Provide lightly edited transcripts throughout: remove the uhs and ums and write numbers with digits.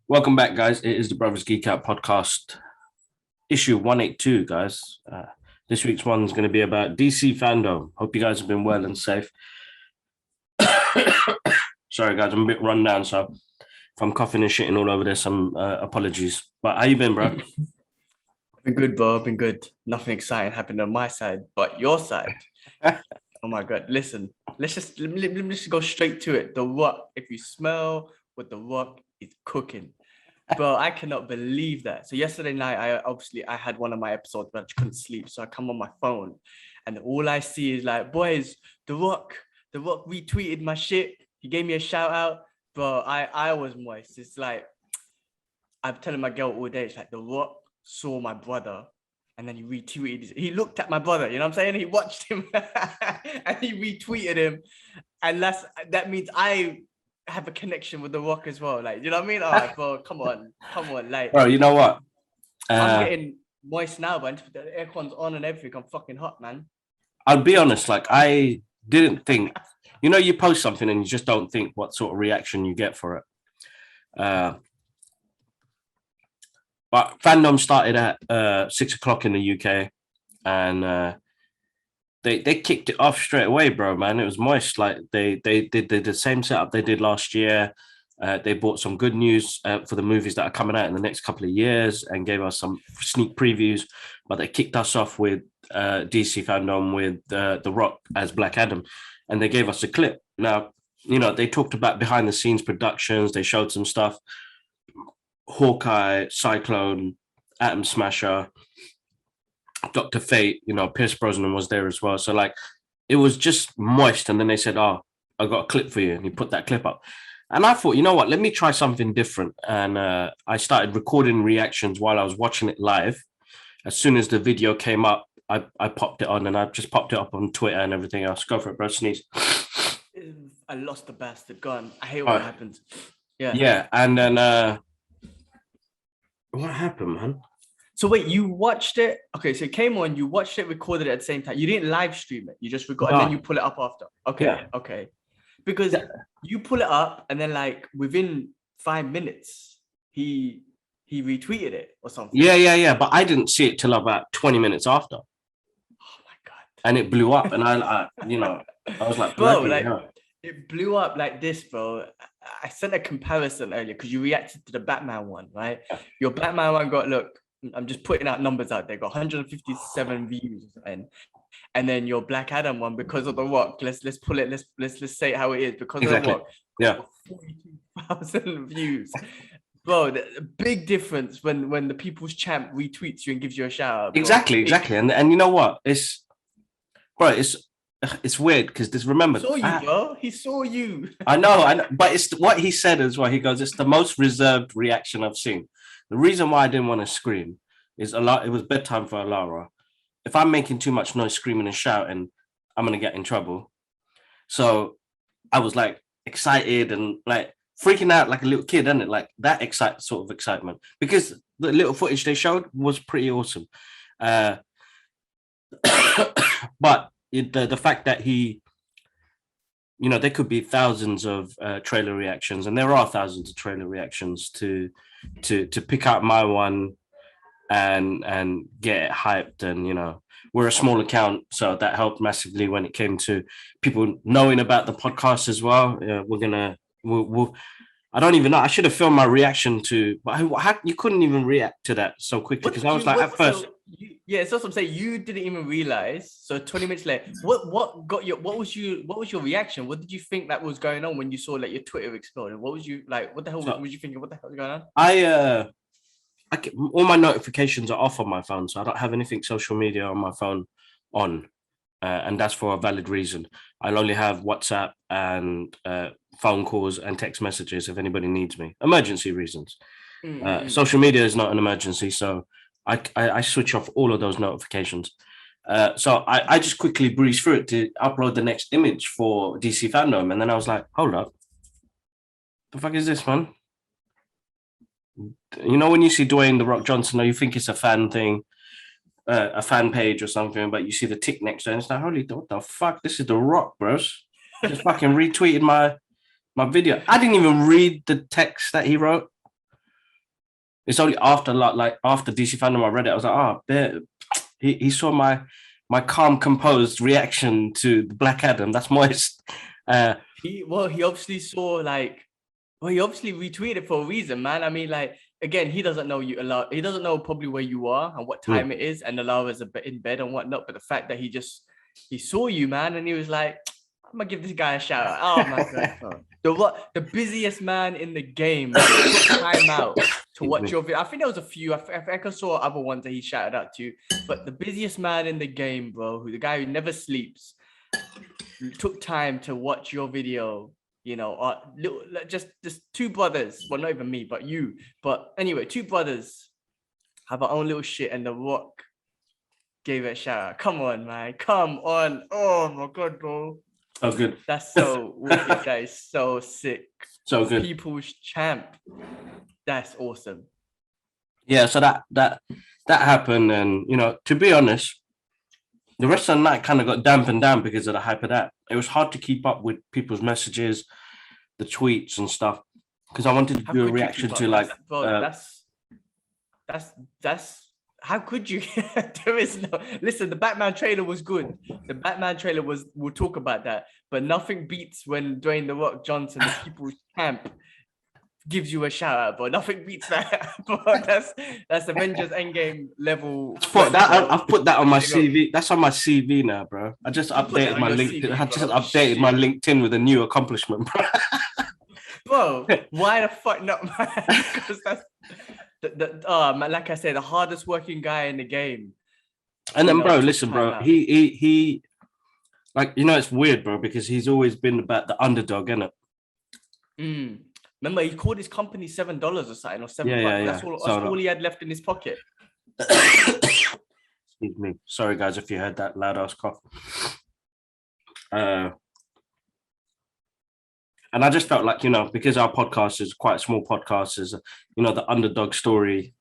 Welcome back, guys. It is the Brothers Geek Out podcast, issue 182, guys. This week's one is going to be about DC fandom. Hope you guys have been well and safe. Sorry, guys, I'm a bit run down, so if I'm coughing and shitting all over this, some apologies. But how you been, bro? Been good, bro. Been good. Nothing exciting happened on my side, but your side. Oh my god! Listen, let me just go straight to it. The Rock. If you smell what The Rock is cooking, bro, I cannot believe that. So yesterday night, I had one of my episodes, but I couldn't sleep, so I come on my phone, and all I see is like, boys, The Rock retweeted my shit. He gave me a shout out, bro. I was moist. It's like I'm telling my girl all day. It's like The Rock saw my brother, and then he retweeted. He looked at my brother, you know what I'm saying? He watched him and he retweeted him. And that means I have a connection with The Rock as well. Like, you know what I mean? All right, bro, come on. Like, Bro, you know what? I'm getting moist now, but the aircon's on and everything. I'm fucking hot, man. I'll be honest, like, I didn't think, you post something and you just don't think what sort of reaction you get for it. But fandom started at 6 o'clock in the UK, and they kicked it off straight away, bro, man. It was moist. Like they did the same setup they did last year. They brought some good news for the movies that are coming out in the next couple of years and gave us some sneak previews. But they kicked us off with DC fandom with The Rock as Black Adam, and they gave us a clip. Now, they talked about behind the scenes productions. They showed some stuff. Hawkeye, Cyclone, Atom Smasher, Dr. Fate, Pierce Brosnan was there as well. So like it was just moist. And then they said, "Oh, I got a clip for you." And he put that clip up. And I thought, you know what, let me try something different. And I started recording reactions while I was watching it live. As soon as the video came up, I popped it on, and I just popped it up on Twitter and everything else. Go for it, bro. Sneeze. I lost the bastard. Go on. I hate what happens. Yeah. Yeah. And then what happened, man? So wait, you watched it? Okay, so it came on, you watched it, recorded it at the same time. You didn't live stream it. You just recorded and then you pull it up after. Okay, yeah. Okay. Because you pull it up and then like within 5 minutes, he retweeted it or something. Yeah. But I didn't see it till about 20 minutes after. Oh my God. And it blew up, and I was like, bro, like it blew up like this, bro. I sent a comparison earlier because you reacted to the Batman one, right? Your Batman one got, look, I'm just putting out numbers out there, got 157 views, and then your Black Adam one, because of The Rock, let's pull it, let's say it how it is, because of The Rock, 42,000 views. Bro, the big difference when the People's Champ retweets you and gives you a shout out. Bro. Exactly. And you know what? It's weird because remember, he saw you, bro. He saw you. I know, but it's what he said as well. He goes, "It's the most reserved reaction I've seen." The reason why I didn't want to scream is it was bedtime for Alara. If I'm making too much noise, screaming and shouting, I'm gonna get in trouble. So I was like excited and like freaking out like a little kid, isn't it? Like that sort of excitement, because the little footage they showed was pretty awesome. But the fact that he, there could be thousands of trailer reactions, and there are thousands of trailer reactions to pick out my one and get it hyped. And we're a small account, so that helped massively when it came to people knowing about the podcast as well. We'll I don't even know. I should have filmed my reaction to, but you couldn't even react to that so quickly, because I was like, at first. That's what I'm saying. You didn't even realize. So 20 minutes later, what was your reaction? What did you think that was going on when you saw like your Twitter explode? What was you like? What the hell was you thinking? What the hell was going on? All my notifications are off on my phone, so I don't have anything social media on my phone on, and that's for a valid reason. I'll only have WhatsApp and phone calls and text messages if anybody needs me. Emergency reasons. Social media is not an emergency, so I switch off all of those notifications. So I just quickly breezed through it to upload the next image for DC fandom, and then I was like, hold up, the fuck is this, man? When you see Dwayne The Rock Johnson, you think it's a fan thing. a fan page or something, but you see the tick next to it, and it's like, holy, what the fuck? This is The Rock, bros. Just fucking retweeted my video. I didn't even read the text that he wrote. It's only after after DC Fandom I read it. I was like, oh, he saw my calm, composed reaction to the Black Adam. That's moist. He obviously saw he obviously retweeted for a reason, man. I mean, like, again, he doesn't know you a lot. He doesn't know probably where you are and what time it is, and Alara is in bed and whatnot. But the fact that he saw you, man, and he was like, I'm gonna give this guy a shout out. Oh my god, the busiest man in the game took time out to watch your video. I think there was a few. I think I saw other ones that he shouted out to, but the busiest man in the game, bro, the guy who never sleeps, took time to watch your video. You know, just two brothers. Well, not even me, but you. But anyway, two brothers have our own little shit, and The Rock gave it a shout out. Come on, man. Come on. Oh my god, bro. Oh, good. That's so wicked. That is so sick. So good. People's champ. That's awesome. Yeah, so that happened, and you know, to be honest, the rest of the night kind of got dampened down because of the hype of that. It was hard to keep up with people's messages, the tweets and stuff, because I wanted to do a reaction to like. That's how could you? There is no. Listen, the Batman trailer was good. The Batman trailer was. We'll talk about that, but nothing beats when Dwayne The Rock Johnson, the people's champ, gives you a shout out, but nothing beats that. But that's Avengers Endgame level. I've put that on my CV. That's on my CV now, bro. I just updated my LinkedIn. I just updated my LinkedIn with a new accomplishment, bro. Bro, why the fuck not, man? Because that's man, like I said, the hardest working guy in the game. And then, bro, listen, bro. He, like, you know, it's weird, bro, because he's always been about the underdog, innit? Remember, he called his company $7 or something, or $7. Yeah. That's all he had left in his pocket. Excuse me. Sorry, guys, if you heard that loud ass cough. And I just felt like, you know, because our podcast is quite a small podcast, is, you know, the underdog story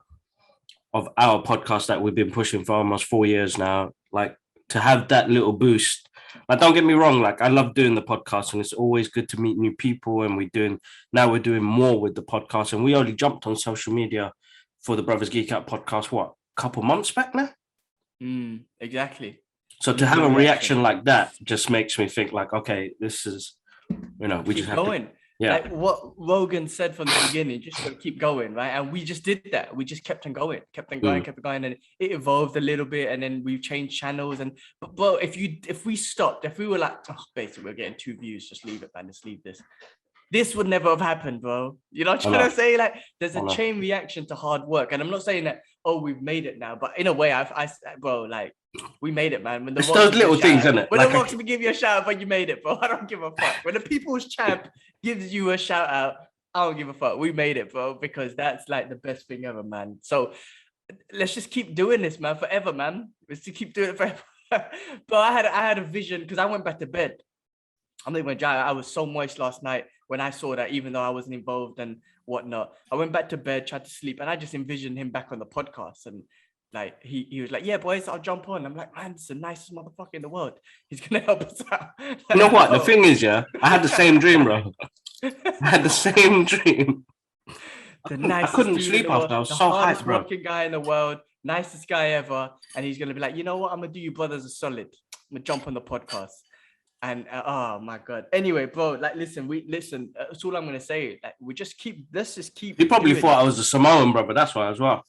of our podcast that we've been pushing for almost 4 years now, like to have that little boost. Like, don't get me wrong, like I love doing the podcast and it's always good to meet new people, and we're doing more with the podcast, and we only jumped on social media for the Brothers Geek Out podcast, what, a couple months back now? Exactly. So to have a reaction like that just makes me think like, okay, this is, you know, we keep just have going. To, yeah. Like what Rogan said from the beginning, just to keep going, right? And we just did that. We just kept on going, and it evolved a little bit, and then we changed channels. But bro, if we were like, oh, basically we're getting 2 views, just leave it, man. Just leave this. This would never have happened, bro. You know what I'm trying to say? Like, there's a chain reaction to hard work, and I'm not saying that, oh, we've made it now, but in a way, bro, like, we made it, man. When the it's those little things, isn't it? When the Rocks give you a shout out, but you made it, bro. I don't give a fuck. When the people's champ gives you a shout out, I don't give a fuck. We made it, bro, because that's like the best thing ever, man. So let's just keep doing this, man, forever, man. Let's just keep doing it forever. But I had a vision because I went back to bed. I'm not even joking. I was so moist last night when I saw that, even though I wasn't involved and whatnot. I went back to bed, tried to sleep, and I just envisioned him back on the podcast. And like he was like, yeah, boys, I'll jump on. I'm like, man, it's the nicest motherfucker in the world. He's gonna help us out. Like, you know what? The thing is, yeah, I had the same dream, bro. I had the same dream. I couldn't sleep after. I was so hyped, bro. Working guy in the world, nicest guy ever, and he's gonna be like, you know what? I'm gonna do you brothers a solid. I'm gonna jump on the podcast. And oh my god. Anyway, bro, like listen. That's all I'm gonna say. Like let's just keep. He probably thought I was a Samoan brother. That's why as well.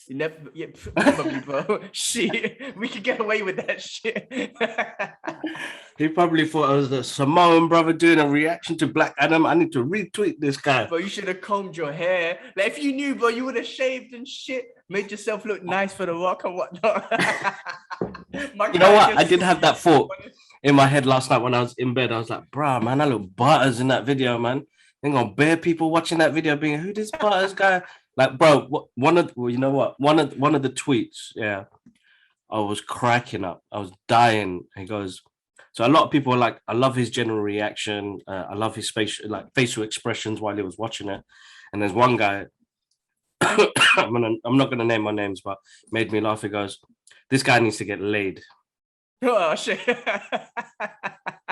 You never, yeah, probably, bro. Shit, we could get away with that shit. He probably thought I was the Samoan brother doing a reaction to Black Adam. I need to retweet this guy. Bro, you should have combed your hair. Like if you knew, bro, you would have shaved and shit, made yourself look nice for The Rock and whatnot. You know what? I did have that thought in my head last night when I was in bed. I was like, bruh, man, I look butters in that video, man. Ain't gonna bear people watching that video being, who this butters guy? Like, bro, one of the tweets, yeah, I was cracking up. I was dying. He goes, so a lot of people are like, I love his general reaction. I love his facial expressions while he was watching it. And there's one guy, I'm not gonna name my names, but made me laugh. He goes, this guy needs to get laid. Oh shit!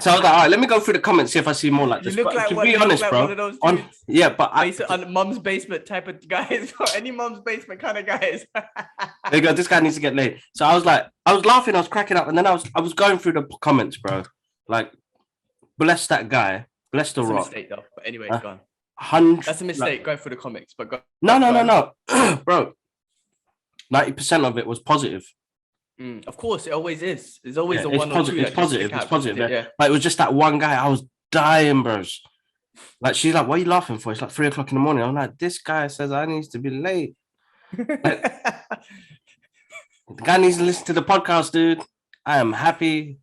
So I was like, all right, let me go through the comments, see if I see more like You this. look But like to one, be you look honest, like bro, one of those on dudes. yeah, but On mum's basement type of guys, or any mum's basement kind of guys. there you go. This guy needs to get laid. So I was laughing, I was cracking up, and then I was going through the comments, bro. Like, bless that guy, bless the That's a Rock. mistake though. But anyway, Huh? gone. 100. That's a mistake going through the comics. But go. No, bro. 90% of it was positive. Of course, it always is. There's always Yeah, a one or two. It's positive. Out, It's positive. yeah. Like, it was just that one guy. I was dying, bros. Like, she's like, "What are you laughing for?" It's like 3 o'clock in the morning. I'm like, "This guy says I need to be late. Like, the guy needs to listen to the podcast, dude. I am happy,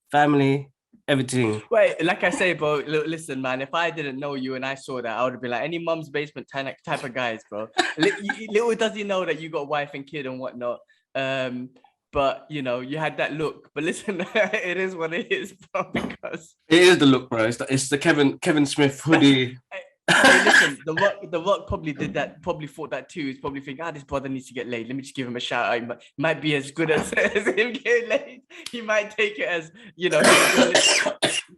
family, everything." Wait, like I say, bro. Listen, man. If I didn't know you and I saw that, I would have been like any mum's basement type of guys, bro. Little does he know that you got a wife and kid and whatnot. But you know, you had that look. But listen, it is what it is, bro. Because it is the look, bro. It's the Kevin Smith hoodie. Hey, listen, the Rock probably did that. Probably thought that too. He's probably thinking, this brother needs to get laid. Let me just give him a shout out. He might be as good as him getting laid. He might take it as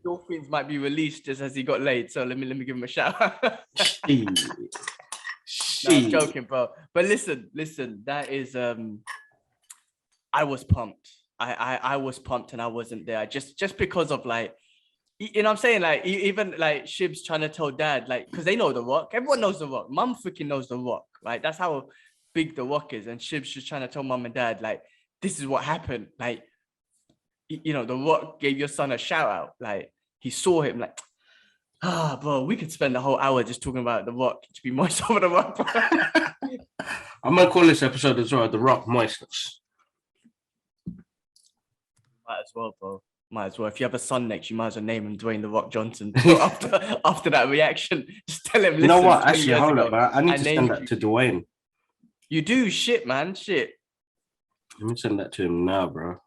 endorphins might be released just as he got laid. So let me give him a shout out. No, I'm joking, bro. But listen. That is I was pumped. I was pumped and I wasn't there just because of like, you know what I'm saying? Like even like Shib's trying to tell dad, like, because they know The Rock. Everyone knows The Rock. Mum freaking knows The Rock, right? That's how big The Rock is. And Shib's just trying to tell mum and dad, like, this is what happened. Like, you know, The Rock gave your son a shout out. Like, he saw him, like, bro, we could spend the whole hour just talking about The Rock to be moist over The Rock. I'm gonna call this episode as well The Rock Moistness. Might as well, bro. Might as well. If you have a son next, you might as well name him Dwayne The Rock Johnson. So after that reaction, just tell him. You know what? Actually, hold up, man. I need to send that to Dwayne. You do shit, man. Shit. Let me send that to him now, bro.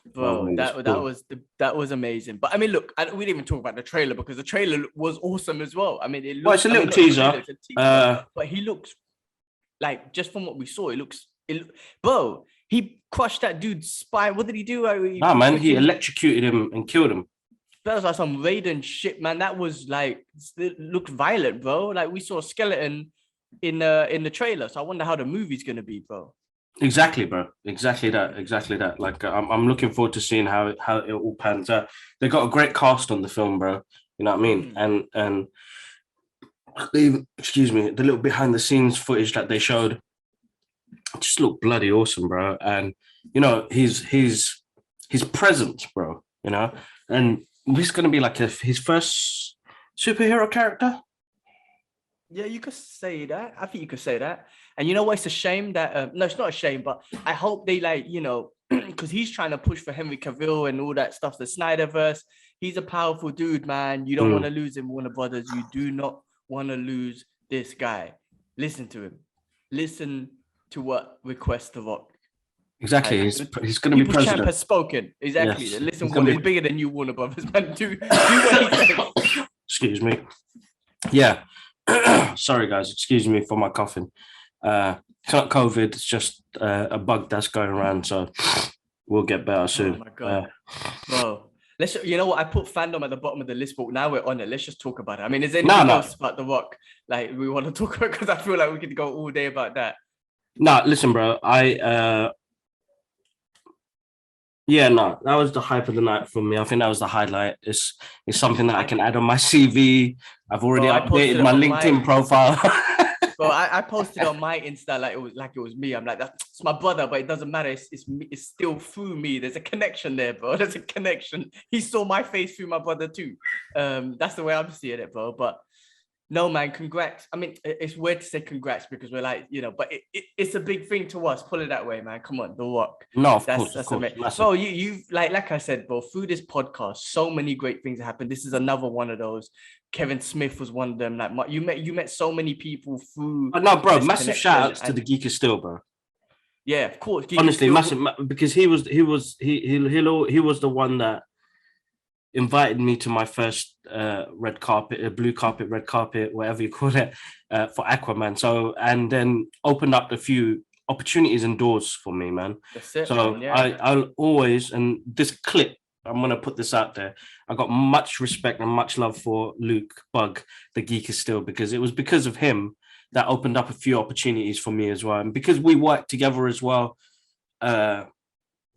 Bro, that was amazing. But I mean, look, we didn't even talk about the trailer because the trailer was awesome as well. I mean, it's a little teaser. But he looks like, just from what we saw, bro. He crushed that dude's spine. What did he do? He electrocuted him and killed him. That was like some Raiden shit, man. That was like, it looked violent, bro. Like we saw a skeleton in the trailer. So I wonder how the movie's gonna be, bro. Exactly, bro. Exactly that. Like I'm looking forward to seeing how it all pans out. They got a great cast on the film, bro. You know what I mean? And excuse me, the little behind the scenes footage that they showed just looked bloody awesome, bro. And you know, his presence, bro. You know, and this is gonna be like his first superhero character. Yeah, you could say that. I think you could say that. And you know what? It's a shame that no, it's not a shame, but I hope they because he's trying to push for Henry Cavill and all that stuff, the Snyderverse. He's a powerful dude, man. You don't want to lose him, Warner Brothers. You do not want to lose this guy. Listen to him. Listen to what requests The Rock. Exactly. He's going to be president. Champ has spoken. Exactly. Yes. Listen, he's bigger than you, Warner Brothers, man. Do what he says. Excuse me. Yeah. Sorry, guys. Excuse me for my coughing. It's not COVID. It's just a bug that's going around. So we'll get better soon. Oh my god, bro. You know what? I put fandom at the bottom of the list, but now we're on it. Let's just talk about it. I mean, is there anything else about The Rock like we want to talk about? Because I feel like we could go all day about that. No, listen, bro. That was the hype of the night for me. I think that was the highlight. It's something that I can add on my CV. I've already updated my LinkedIn profile. Bro, I posted on my Insta like it was me. I'm like, that's my brother, but it doesn't matter. It's still through me. There's a connection there, bro. There's a connection. He saw my face through my brother too. That's the way I'm seeing it, bro. But no, man, congrats. I mean, it's weird to say congrats because we're like, but it's a big thing to us. Put it that way, man. Come on, The Rock. No, of course. Bro, you've like I said, bro, through this podcast, so many great things happened. This is another one of those. Kevin Smith was one of them. Like you met so many people through. No, bro, massive shout outs to the Geek is Still, bro. Yeah, of course. Honestly, massive, because he was the one that invited me to my first red carpet, blue carpet, red carpet, whatever you call it, for Aquaman. So, and then opened up a few opportunities and doors for me, man. That's it, So man. Yeah. I'll always, and this clip, I'm gonna put this out there. I got much respect and much love for Luke Bug, the Geek is Still, because it was because of him that opened up a few opportunities for me as well, and because we worked together as well.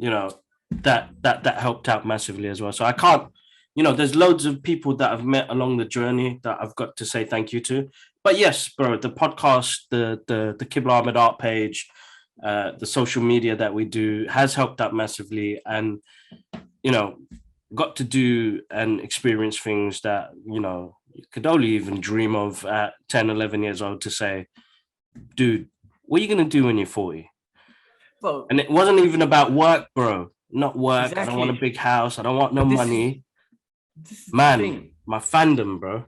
You know, that helped out massively as well. So I can't, there's loads of people that I've met along the journey that I've got to say thank you to. But yes, bro, the podcast, the Kibla Ahmed art page, the social media that we do has helped out massively, and got to do and experience things that you could only even dream of at 10, 11 years old, to say, dude, what are you gonna do when you're 40? Well, And it wasn't even about work, bro. Not work. exactly. I don't want a big house. I don't want no money. This is Man, the thing. my fandom, bro.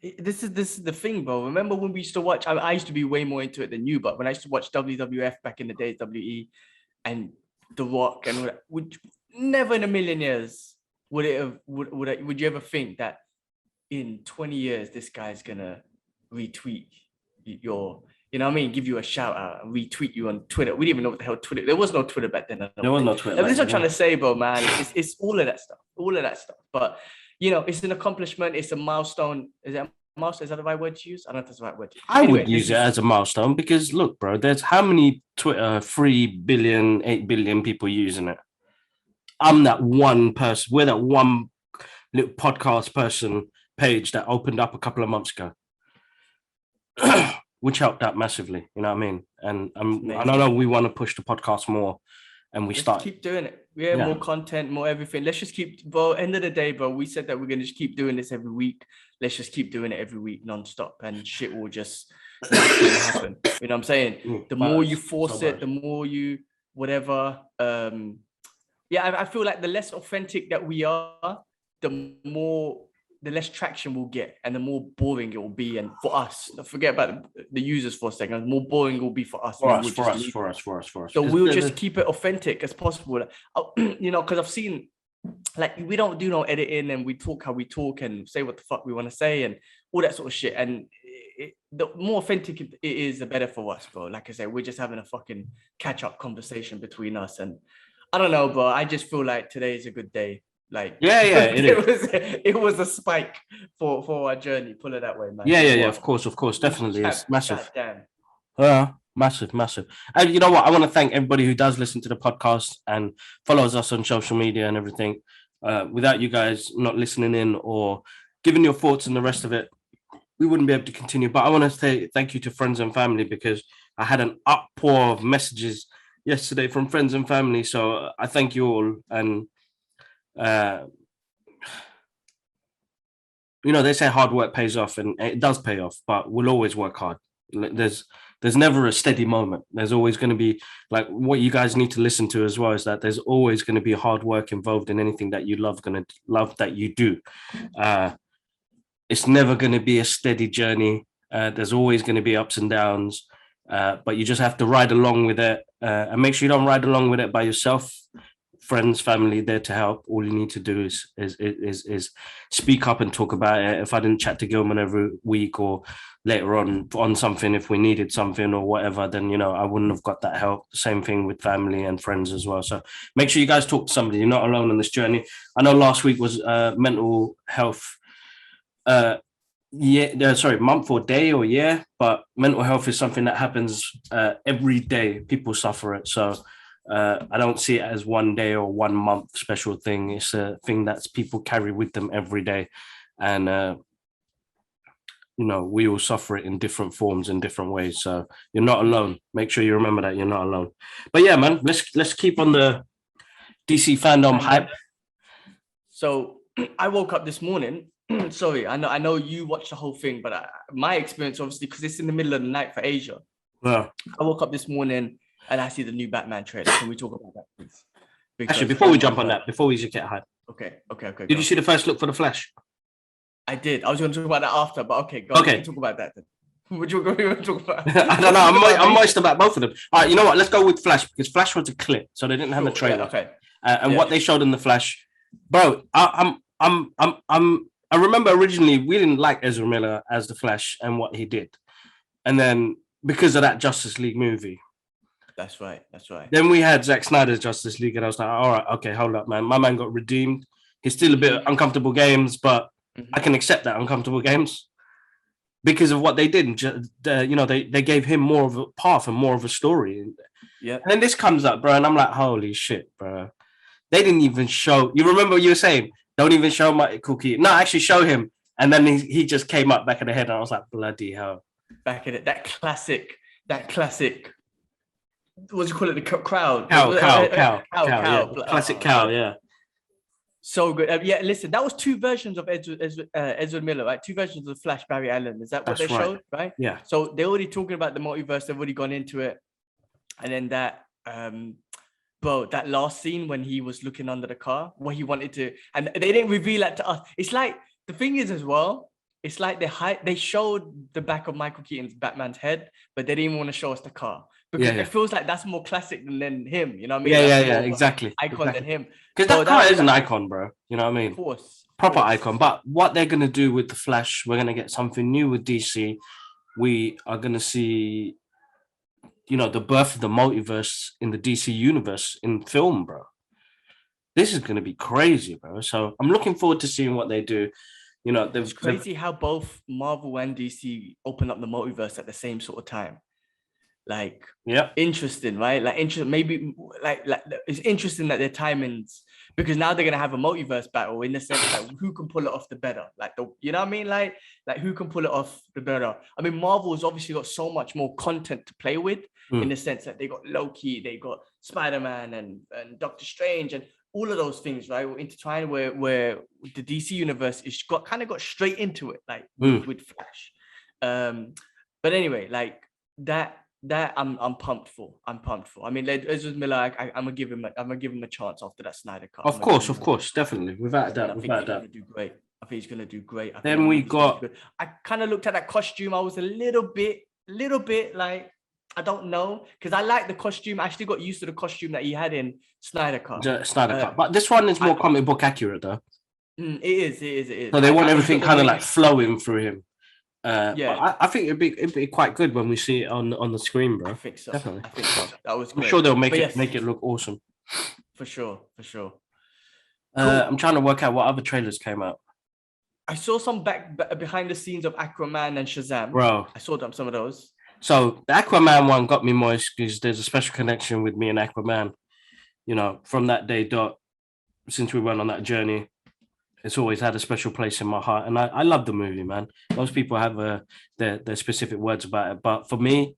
This is the thing, bro. Remember when we used to watch? I used to be way more into it than you, but when I used to watch WWF back in the days, WE and The Rock, and would never in a million years would you ever think that in 20 years this guy's gonna retweet your, you know what I mean, give you a shout out and retweet you on Twitter. We didn't even know what the hell Twitter. There was no Twitter back then. There was no Twitter. That's what I'm trying to say, bro, man. It's all of that stuff. All of that stuff. But it's an accomplishment. It's a milestone. Is it a milestone? Is that the right word to use? I don't know if that's the right word. I would use it as a milestone, because look, bro, there's how many Twitter 3 billion, 8 billion people using it. I'm that one person. We're that one little podcast person page that opened up a couple of months ago. Which helped out massively, you know what I mean? And I know we want to push the podcast more, and let's keep doing it. Yeah, more content, more everything. Let's just keep, bro. End of the day, bro, we said that we're gonna just keep doing this every week. Let's just keep doing it every week, non-stop, and shit will just happen. You know what I'm saying? The more you force it, the more you whatever. I feel like the less authentic that we are, the less traction we'll get, and the more boring it will be. And for us, forget about the users for a second, the more boring it will be for us. For us. So we'll just keep it authentic as possible. Because I've seen, like, we don't do no editing, and we talk how we talk and say what the fuck we want to say and all that sort of shit. And the more authentic it is, the better for us, bro. Like I said, we're just having a fucking catch-up conversation between us. And I don't know, bro. I just feel like today is a good day. Like, it was a spike for our journey. Put it that way, man. Yeah. Of course, definitely, it's massive. Massive. And you know what? I want to thank everybody who does listen to the podcast and follows us on social media and everything. Without you guys not listening in or giving your thoughts and the rest of it, we wouldn't be able to continue. But I want to say thank you to friends and family, because I had an outpour of messages yesterday from friends and family. So I thank you all. And they say hard work pays off, and it does pay off, but we'll always work hard. There's never a steady moment. There's always going to be, like, what you guys need to listen to as well is that there's always going to be hard work involved in anything that you love that you do. It's never going to be a steady journey. There's always going to be ups and downs, but you just have to ride along with it, and make sure you don't ride along with it by yourself. Friends, family, there to help. All you need to do is speak up and talk about it. If I didn't chat to Gilman every week or later on something, if we needed something or whatever, then I wouldn't have got that help. Same thing with family and friends as well. So make sure you guys talk to somebody. You're not alone on this journey. I know last week was mental health month or day or year, but mental health is something that happens every day. People suffer it. So I don't see it as one day or 1 month special thing. It's a thing that people carry with them every day. And, we all suffer it in different forms in different ways. So you're not alone. Make sure you remember that you're not alone. But yeah, man, let's keep on the DC fandom hype. So I woke up this morning. Sorry, I know you watched the whole thing, but my experience, obviously, because it's in the middle of the night for Asia. Yeah. I woke up this morning and I see the new Batman trailer. Can we talk about that, please? Actually, before we jump on that, before we get hype. Okay. Did you see the first look for the Flash? I did. I was going to talk about that after, but okay, go on. We can talk about that then. What you want to talk about? I don't know. I'm moist about both of them. All right, you know what? Let's go with Flash, because Flash was a clip, so they didn't have a trailer. Yeah, okay. What they showed in the Flash, bro. I remember originally we didn't like Ezra Miller as the Flash and what he did, and then because of that Justice League movie, That's right. That's right. Then we had Zack Snyder's Justice League, and I was like, all right, okay, hold up, man. My man got redeemed. He's still a bit Mhm. uncomfortable games, but I Mhm. can accept that uncomfortable games because of what they did. You know, they gave him more of a path and more of a story. And Yep. then this comes up, bro, and I'm like, holy shit, bro. They didn't even show. You remember what you were saying? Don't even show Michael Keaton. No, actually show him. And then he just came up back of the head, and I was like, bloody hell. Back in it, that classic. What do you call it? The crowd. Yeah. Classic Oh cow, god, yeah. so good. Yeah, listen, that was two versions of Ezra Miller, right? Two versions of the Flash, Barry Allen. Is that what That's they right. showed, right? Yeah. So they're already talking about the multiverse. They've already gone into it, and then that bro, that last scene when he was looking under the car, what he wanted to, and they didn't reveal that to us. It's like the thing is as well. It's like they showed the back of Michael Keaton's Batman's head, but they didn't want to show us the car because Yeah. it feels like that's more classic than him. You know what I mean? That's more of an Exactly. icon than him. Because Bro, that car is an that icon, bro. You know what I mean? course, Proper icon. But what they're gonna do with the Flash, we're gonna get something new with DC. We are gonna see, you know, the birth of the multiverse in the DC universe in film, bro. This is gonna be crazy, bro. So I'm looking forward to seeing what they do. You know, It's crazy how both Marvel and DC open up the multiverse at the same sort of time. Like, yeah, interesting, right? Like, maybe like it's interesting that their timings, because now they're gonna have a multiverse battle in the sense that who can pull it off the better, like you know what I mean, like who can pull it off the better. I mean, Marvel's obviously got so much more content to play with in the sense that they got Loki, they got Spider-Man and Doctor Strange and all of those things, right? We're intertwined where the DC universe is kind of got straight into it, like with Flash. But anyway, like that I'm pumped for. I mean, like, Ezra Miller, I'm gonna give him a chance after that Snyder cut. Of course, definitely, without a doubt, I think he's gonna do great. I think he's gonna do great. Then we got. I kind of looked at that costume. I was a little bit like, I don't know, because I like the costume. I actually got used to the costume that he had in Snyder Cut. But this one is more comic book accurate, though. It is. So they want everything kind of like flowing through him. Yeah, but I think it'd be quite good when we see it on the screen, bro. I think so. Definitely. I think so. That was great. I'm sure they'll make it look awesome. For sure. Cool. I'm trying to work out what other trailers came out. I saw some behind the scenes of Aquaman and Shazam. Bro, I saw some of those. So the Aquaman one got me moist because there's a special connection with me and Aquaman. You know, from that day since we went on that journey, it's always had a special place in my heart. And I love the movie, man. Most people have their specific words about it. But for me,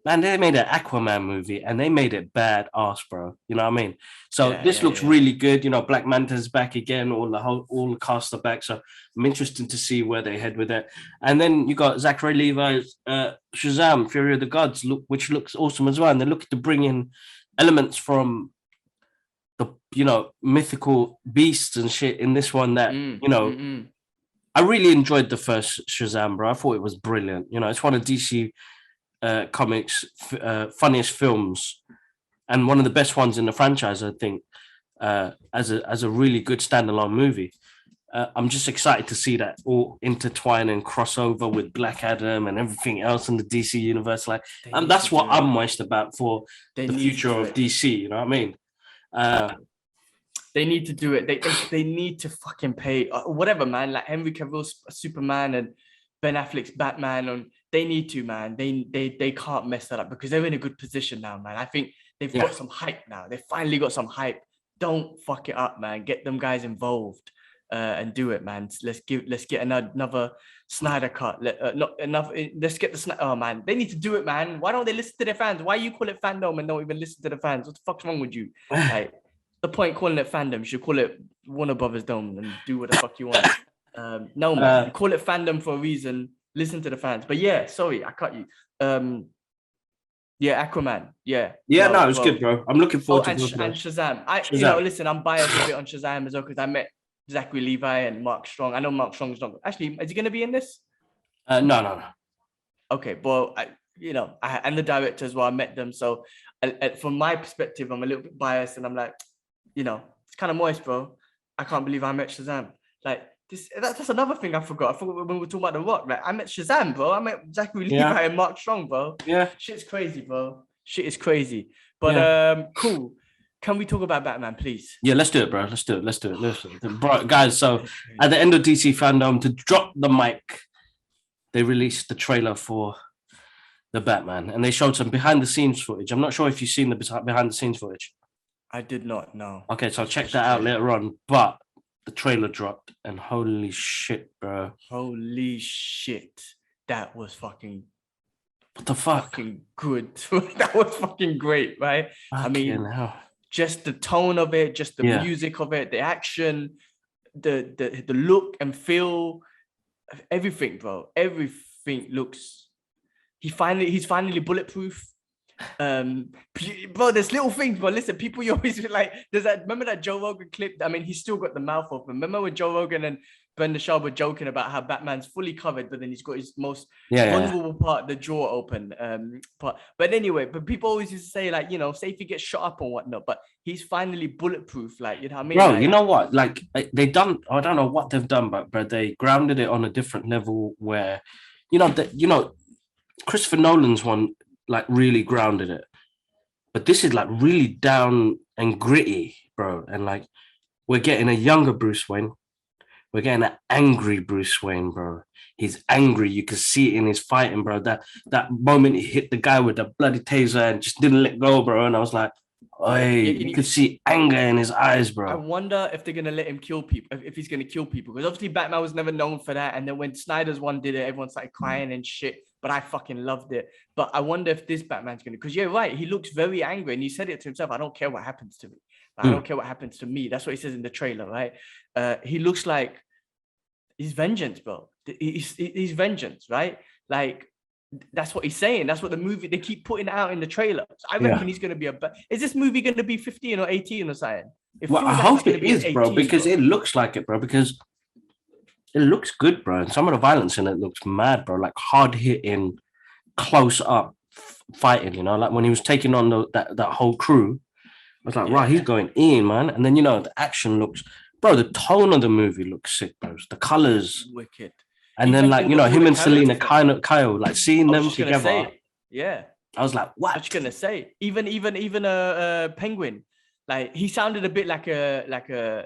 man, they made an Aquaman movie and they made it badass, bro. You know what I mean? So this looks really good. You know, Black Manta's back again. All the cast are back. So I'm interested to see where they head with it. And then you got Zachary Levi's Shazam, Fury of the Gods, which looks awesome as well. And they're looking to bring in elements from the, you know, mythical beasts and shit in this one that, you know, I really enjoyed the first Shazam, bro. I thought it was brilliant. You know, it's one of DC comics funniest films and one of the best ones in the franchise, I think, as a really good standalone movie. I'm just excited to see that all intertwine and crossover with Black Adam and everything else in the DC universe. Like, and that's what I'm moist about for the future of DC. You know what I mean? They need to do it. They need to fucking pay whatever, man. Like Henry Cavill's Superman and Ben Affleck's Batman, and they need to, man. They can't mess that up because they're in a good position now, man. I think they've got some hype now. They finally got some hype. Don't fuck it up, man. Get them guys involved and do it, man. Let's get another Snyder cut. Let's get the Snyder. Oh man, they need to do it, man. Why don't they listen to their fans? Why you call it fandom and don't even listen to the fans? What the fuck's wrong with you? Like, the point calling it fandom, you should call it Warner Brothers Dome and do what the fuck you want. No, man, you call it fandom for a reason. Listen to the fans. But yeah, sorry, I cut you. Yeah, Aquaman. Yeah. No, it was good, bro. I'm looking forward to and Shazam. You know, listen, I'm biased a bit on Shazam as well because I met Zachary Levi and Mark Strong. I know Mark Strong's not. Actually, is he going to be in this? No. Okay, well, and the director as well. I met them, so from my perspective, I'm a little bit biased, and I'm like, you know, it's kind of moist, bro. I can't believe I met Shazam. Like this, that's another thing I forgot. I forgot when we were talking about The Rock. Like I met Shazam, bro. I met Zachary Levi and Mark Strong, bro. Yeah, shit's crazy, bro. Shit is crazy. But cool. Can we talk about Batman, please? Yeah, let's do it, bro. Let's do it. Bro, guys, so at the end of DC Fandom, to drop the mic, they released the trailer for the Batman, and they showed some behind the scenes footage. I'm not sure if you've seen the behind the scenes footage. I did not know. Okay, so I'll check that out later on. But the trailer dropped, and holy shit, bro! Holy shit, that was fucking. What the fuck? Fucking good. That was fucking great, right? I mean, just the tone of it, just the music of it, the action, the look and feel, everything, bro. Everything looks. He's finally bulletproof. Bro, there's little things, but listen, people, you always like, remember that Joe Rogan clip? I mean, he's still got the mouth open. Remember when Joe Rogan and Brendan Schaub were joking about how Batman's fully covered, but then he's got his most vulnerable part, the jaw open. But anyway, but people always used to say, like, you know, say if he gets shot up or whatnot, but he's finally bulletproof, like, you know what I mean? Bro, like, you know what? Like, they done, I don't know what they've done, but they grounded it on a different level where, Christopher Nolan's one, like, really grounded it. But this is like really down and gritty, bro. And like, we're getting a younger Bruce Wayne. We're getting an angry Bruce Wayne, bro. He's angry. You can see it in his fighting, bro. That moment he hit the guy with the bloody taser and just didn't let go, bro. And I was like, you could see anger in his eyes, bro. I wonder if they're gonna let him kill people, if he's gonna kill people, because obviously Batman was never known for that. And then when Snyder's one did it, everyone started crying and shit. But I fucking loved it. But I wonder if this Batman's gonna, because you're right, he looks very angry, and he said it to himself. I don't care what happens to me. I don't care what happens to me. That's what he says in the trailer, right? He looks like he's vengeance, bro. He's vengeance, right? Like, that's what he's saying. That's what the movie, they keep putting out in the trailer. So I reckon he's going to be is this movie going to be 15 or 18 or something? Well, I hope it is, bro, because it looks like it, bro, because it looks good, bro. And some of the violence in it looks mad, bro. Like hard hitting, close up fighting, you know, like when he was taking on that whole crew. I was like, right, he's going in, man. And then, the action looks, bro, the tone of the movie looks sick, bro. The colors. Wicked. And then, like, him and Selena Kyle, like seeing them together. I was like, what? I was gonna say, even Penguin, like he sounded a bit like a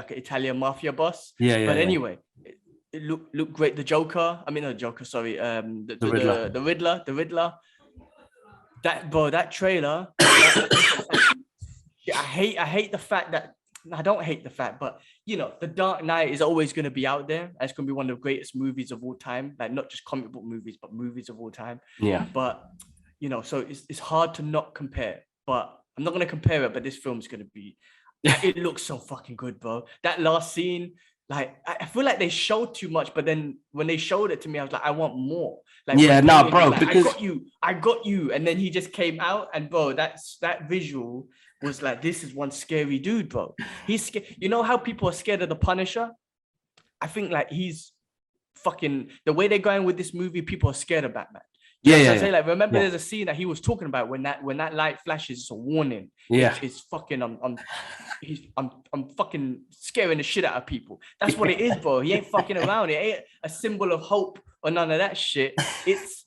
Italian mafia boss. But anyway, it looked great. The Joker, I mean, not Joker, sorry, the Riddler. That trailer. I hate the fact that. I don't hate the fact, but The Dark Knight is always going to be out there. It's going to be one of the greatest movies of all time. Like, not just comic book movies, but movies of all time. Yeah. But so it's hard to not compare. But I'm not going to compare it. But this film's going to be. It looks so fucking good, bro. That last scene, like, I feel like they showed too much. But then when they showed it to me, I was like, I want more. Like, bro, like, because I got you, and then he just came out, and bro, that visual was like, this is one scary dude, bro. He's scared. You know how people are scared of the Punisher? I think like he's fucking, the way they're going with this movie, people are scared of Batman. Say, like, remember there's a scene that he was talking about when that light flashes, it's a warning. It's fucking I'm fucking scaring the shit out of people. That's what it is, bro. He ain't fucking around. It ain't a symbol of hope or none of that shit. It's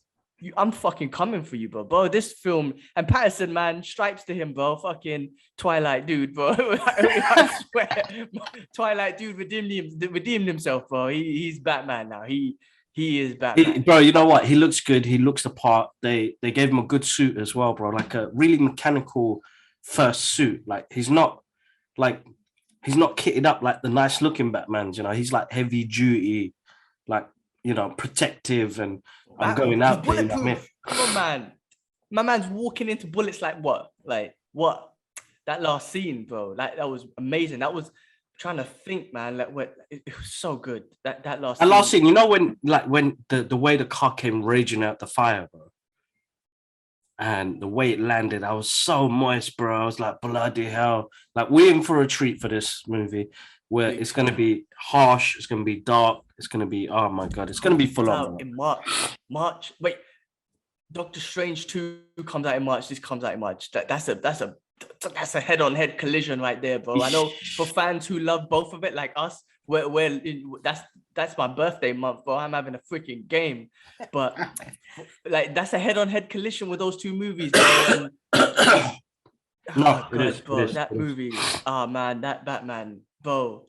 I'm fucking coming for you, bro. This film, and Patterson, man, stripes to him, bro. Fucking Twilight dude, bro. I swear, Twilight dude redeemed himself, bro. He's Batman now. He is Batman. Bro, you know what? He looks good. He looks the part. They gave him a good suit as well, bro. Like a really mechanical first suit. Like he's not kitted up like the nice looking Batmans, he's like heavy duty, like, protective, and I'm going out there. Come on, man. My man's walking into bullets like what? Like what? That last scene, bro. Like that was amazing. That was trying to think, man. Like what? It was so good. That last scene. When the way the car came raging out the fire, bro, and the way it landed, I was so moist, bro. I was like, bloody hell! Like we're in for a treat for this movie, where it's going to be harsh, it's going to be dark, it's going to be, oh my god, it's going to be full on. In March. Wait, Doctor Strange 2 comes out in March. This comes out in March. That's a head-on-head collision right there, bro. I know for fans who love both of it, like us, that's my birthday month, bro. I'm having a freaking game, but like that's a head-on-head collision with those two movies, bro. And No, oh it is. god, bro, It is. that It is. movie. Oh man, that Batman, bro.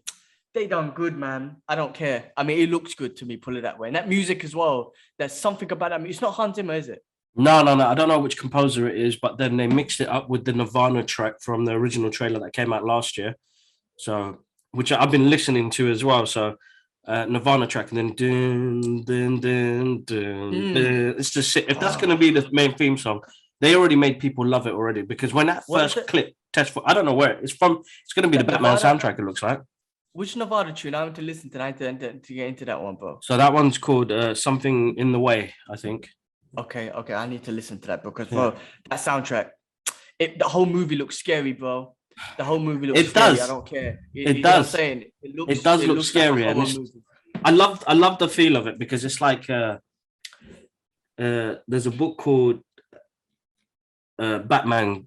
They done good, man. I don't care. I mean, it looks good to me. Put it that way. And that music as well. There's something about that. It's not Hans Zimmer, is it? No, no, no. I don't know which composer it is, but then they mixed it up with the Nirvana track from the original trailer that came out last year. So, which I've been listening to as well. So, Nirvana track, and then dun, dun, dun, dun, dun. It's just if that's going to be the main theme song, they already made people love it already. Because when that first clip test for, I don't know where it's from. It's going to be the Batman soundtrack. It looks like. Which Nevada tune? I want to listen to that to get into that one, bro. So that one's called Something in the Way, I think. Okay, I need to listen to that because, bro, that soundtrack, the whole movie looks scary, bro. The whole movie looks scary. Does. I don't care. It does. I'm saying it does look scary, like and I love the feel of it because it's like there's a book called Batman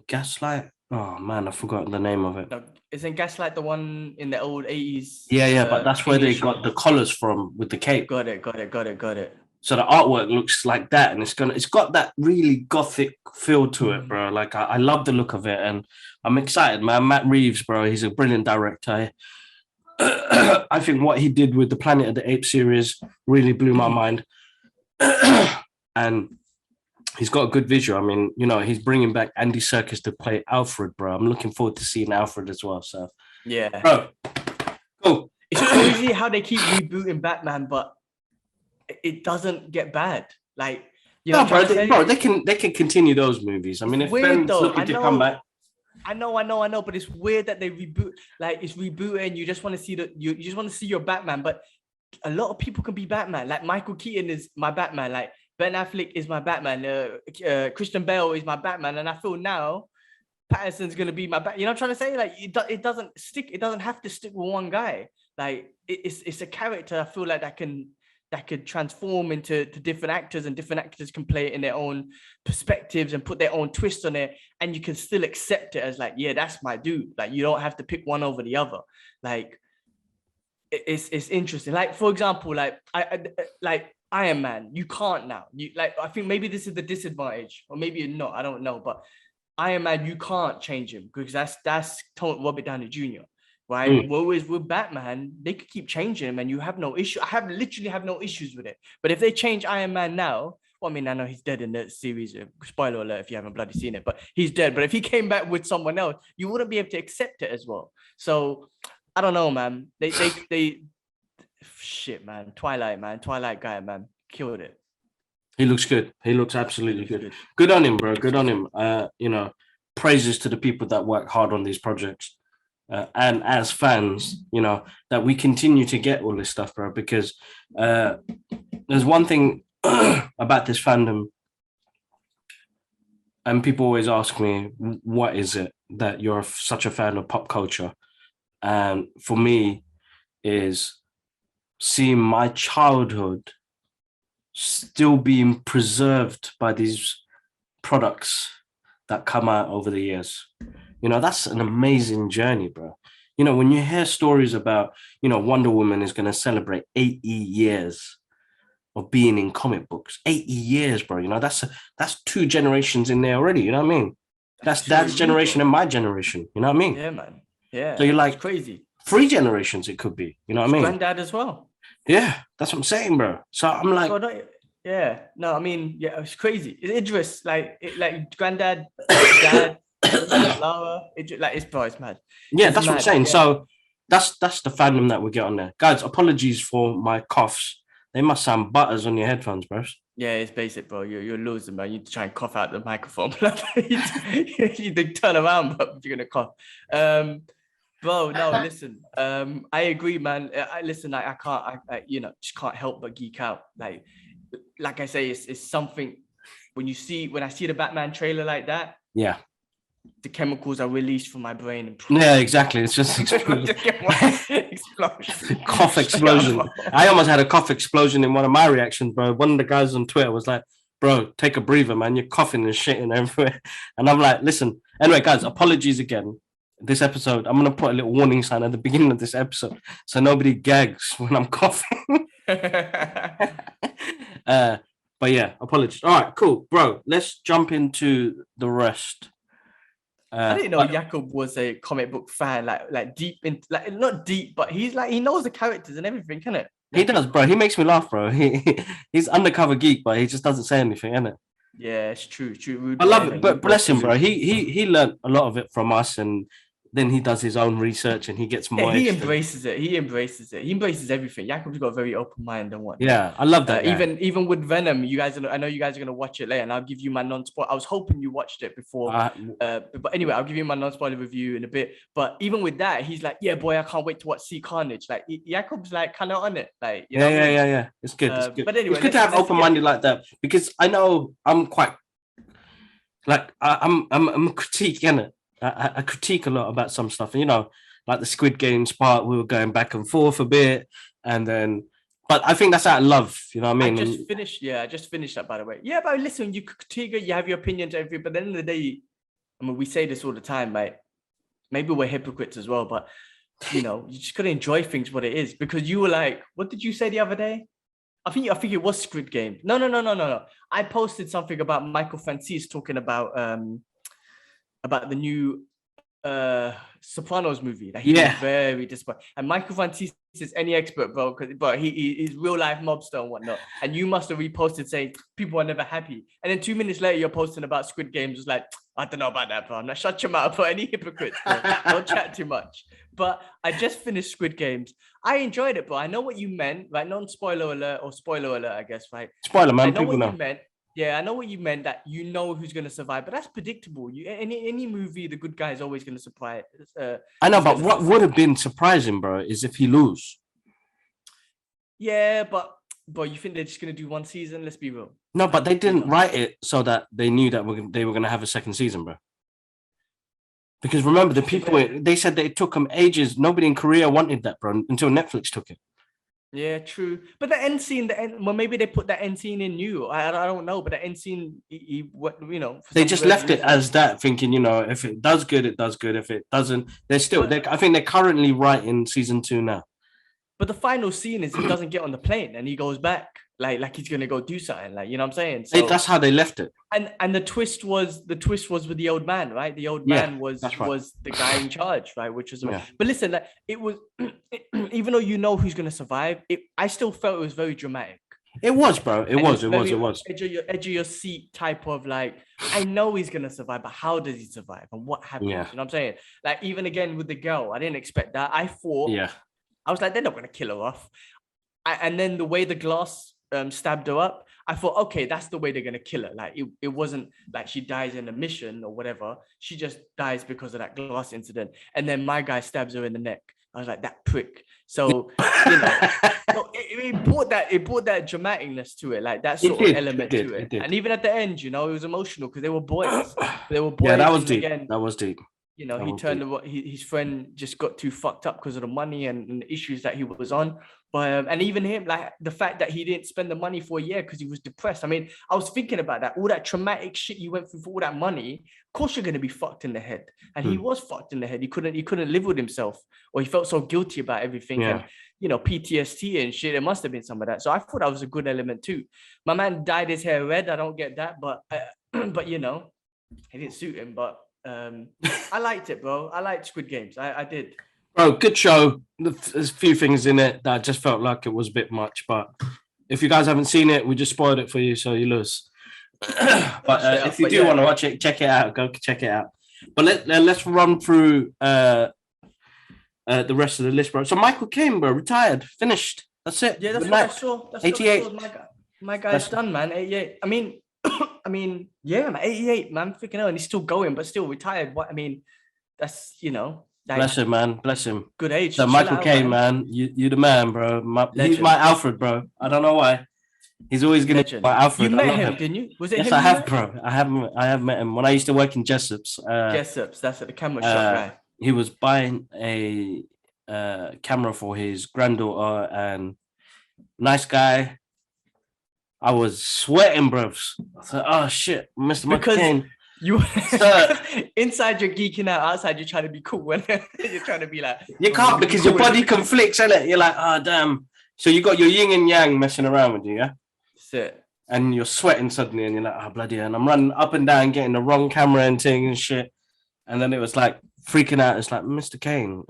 Gaslight. Oh man, I forgot the name of it. No, isn't Gaslight the one in the old 80s? Yeah, but that's where they got the collars from with the cape. Got it. So the artwork looks like that, and it's got that really gothic feel to it, bro. Like I love the look of it, and I'm excited, man. Matt Reeves, bro, he's a brilliant director. I think what he did with the Planet of the Apes series really blew my mind, and he's got a good visual. I mean, he's bringing back Andy Serkis to play Alfred, bro. I'm looking forward to seeing Alfred as well. So yeah, bro, cool. It's crazy how they keep rebooting Batman, but it doesn't get bad. Like, bro, they can continue those movies. I mean, if Ben's looking to come back. I know, but it's weird that they reboot. Like, it's rebooting. You just want to see you just want to see your Batman, but a lot of people can be Batman. Like Michael Keaton is my Batman. Like Ben Affleck is my Batman. Christian Bale is my Batman, and I feel now Pattinson's gonna be my Batman. You know what I'm trying to say? Like, it doesn't stick. It doesn't have to stick with one guy. Like, it's a character. I feel like that could transform into different actors, and different actors can play it in their own perspectives and put their own twist on it, and you can still accept it as like, yeah, that's my dude. Like, you don't have to pick one over the other. Like, it's interesting. Like, for example, like like Iron Man, you can't now. I think maybe this is the disadvantage, or maybe not. I don't know, but Iron Man, you can't change him because that's Robert Downey Jr. Right? Whereas with Batman, they could keep changing him and you have no issue. I literally have no issues with it. But if they change Iron Man now, well, I mean, I know he's dead in the series. Spoiler alert if you haven't bloody seen it, but he's dead. But if he came back with someone else, you wouldn't be able to accept it as well. So I don't know, man. They shit, man. Twilight guy, man, killed it. He looks good. He looks absolutely good. Good on him, bro. Good on him. Praises to the people that work hard on these projects. And as fans, that we continue to get all this stuff, bro, because there's one thing about this fandom, and people always ask me, what is it that you're such a fan of pop culture? And for me, is seeing my childhood still being preserved by these products that come out over the years. That's an amazing journey, bro. When you hear stories about, Wonder Woman is going to celebrate 80 years of being in comic books. 80 years, bro. That's 2 generations in there already. You know what I mean? That's Dad's generation and my generation. You know what I mean? Yeah, man. Yeah. So you're like, crazy. 3 generations it could be. You know what I mean? Granddad as well. Yeah, that's what I'm saying, bro. So I'm like, yeah. No, I mean, yeah, it's crazy. Idris, like Granddad, Dad. Lara, it's mad. Yeah, that's what I'm saying. Yeah. So that's the fandom that we get on there, guys. Apologies for my coughs. They must sound butters on your headphones, bro. Yeah, it's basic, bro. You're losing, man. You try and cough out the microphone. You turn around, but you're gonna cough. Bro, no, listen. I agree, man. I can't. I just can't help but geek out. Like I say, it's something. When I see the Batman trailer like that. Yeah. The chemicals are released from my brain. Yeah, exactly. It's just explosion. Cough explosion. I almost had a cough explosion in one of my reactions, bro. One of the guys on Twitter was like, bro, take a breather, man. You're coughing and shitting everywhere. And I'm like, listen. Anyway, guys, apologies again. this episode, I'm gonna put a little warning sign at the beginning of this episode so nobody gags when I'm coughing. But yeah, apologies. All right, cool, bro. Let's jump into the rest. I didn't know Jakob was a comic book fan, like deep in, like not deep, but he's like he knows the characters and everything, can it? He does, bro. He makes me laugh, bro. He's undercover geek, but he just doesn't say anything, innit? Yeah, it's true. I love it, but bless him, bro. He learned a lot of it from us, and then he does his own research and he gets more. Yeah, he embraces it. He embraces everything. Jakob's got a very open mind and what. Yeah, I love that. Even with Venom, you guys, I know you guys are gonna watch it later, and I'll give you my non-spoiler. I was hoping you watched it before, but anyway, I'll give you my non-spoiler review in a bit. But even with that, he's like, "Yeah, boy, I can't wait to see Carnage." Like Jakob's like kind of on it, like you know. Yeah. It's good. It's good. But anyway, it's good to have open-minded like that, because I know I'm quite like I'm a critique, innit? I critique a lot about some stuff, and you know, like the Squid Games part, we were going back and forth a bit, and then, but I think that's out of love, you know what I mean? I just finished that, by the way. Yeah, but listen, you critique it, you have your opinions, everything, but at the end of the day, I mean, we say this all the time, right? Maybe we're hypocrites as well, but you know, you just gotta enjoy things what it is, because you were like, what did you say the other day? I think it was Squid Game. No. I posted something about Michael Francis talking about the new Sopranos movie that he was very disappointed. And Michael Francis is any expert, bro, but he's real life mobster and whatnot. And you must have reposted saying people are never happy. And then 2 minutes later, you're posting about Squid Games. Was like, I don't know about that, bro. I'm not shut your mouth for any hypocrites, bro. Don't chat too much. But I just finished Squid Games. I enjoyed it, bro. I know what you meant, right? Non-spoiler alert or spoiler alert, I guess, right? Spoiler, man. I know what you meant. Yeah, I know what you meant, that you know who's going to survive, but that's predictable. Any movie, the good guy is always going to surprise. I know, but what would have been surprising, bro, is if he lose. Yeah, but you think they're just going to do one season? Let's be real. No, but they didn't write it so that they knew that they were going to have a second season, bro. Because remember, the people, they said that it took them ages. Nobody in Korea wanted that, bro, until Netflix took it. Yeah, true. But the end scene, well, maybe they put that end scene in new. I don't know, but the end scene, they just left it as that, thinking, you know, if it does good, it does good. If it doesn't, they're still. I think they're currently writing season 2 now. But the final scene is he doesn't get on the plane and he goes back, like he's gonna go do something, like, you know what I'm saying? So, that's how they left it. And the twist was with the old man, right? The old man was the guy in charge, right? Which was, but listen, like, it was, even though you know who's gonna survive, I still felt it was very dramatic. It was, bro. It was. Edge of your seat type of, like, I know he's gonna survive, but how does he survive and what happens? Yeah. You know what I'm saying? Like, even again with the girl, I didn't expect that. I thought, I was like, they're not gonna kill her off. And then the way the glass stabbed her up, I thought, okay, that's the way they're gonna kill her. Like, it wasn't like she dies in a mission or whatever. She just dies because of that glass incident. And then my guy stabs her in the neck. I was like, that prick. So, you know, it brought that dramaticness to it, like that sort of element to it. And even at the end, you know, it was emotional because they were boys. Yeah, that was deep. Again, that was deep. You know, he turned his friend just got too fucked up because of the money and the issues that he was on. But and even him, like the fact that he didn't spend the money for a year because he was depressed. I mean, I was thinking about that, all that traumatic shit you went through for all that money. Of course, you're gonna be fucked in the head, and he was fucked in the head. He couldn't live with himself, or he felt so guilty about everything. Yeah. And, you know, PTSD and shit. It must have been some of that. So I thought that was a good element too. My man dyed his hair red. I don't get that, but but you know, it didn't suit him. But I liked it, bro. I liked Squid Games. I did. Bro, good show. There's a few things in it that I just felt like it was a bit much. But if you guys haven't seen it, we just spoiled it for you, so you lose. But if you do want to watch it, check it out. Go check it out. But let's run through the rest of the list, bro. So Michael Caine, bro, retired, finished. That's it. Yeah, that's what I saw. That's 88. What I saw. My guy's done, man. 88. I mean, yeah, man, 88, man, freaking hell, and he's still going, but still retired. What I mean, that's, you know, like, bless him, man. Bless him. Good age. So Michael Caine, man, you the man, bro. He's my Alfred, bro. I don't know why. He's always gonna be my Alfred. You met him, didn't you? Was it him? Yes, I have, bro. I have met him when I used to work in Jessop's. Jessop's, that's at the camera shop guy. He was buying a camera for his granddaughter, and nice guy. I was sweating, bros. I said, "Oh shit, Mr. Michael Caine." You So inside you're geeking out, outside you're trying to be cool. When you're trying to be like, you can't because your body conflicts, innit? You're like, oh damn. So you got your yin and yang messing around with you, yeah? Sit. And you're sweating suddenly, and you're like, oh bloody hell. And I'm running up and down, getting the wrong camera and thing and shit. And then it was like freaking out. It's like, Mr. Kane,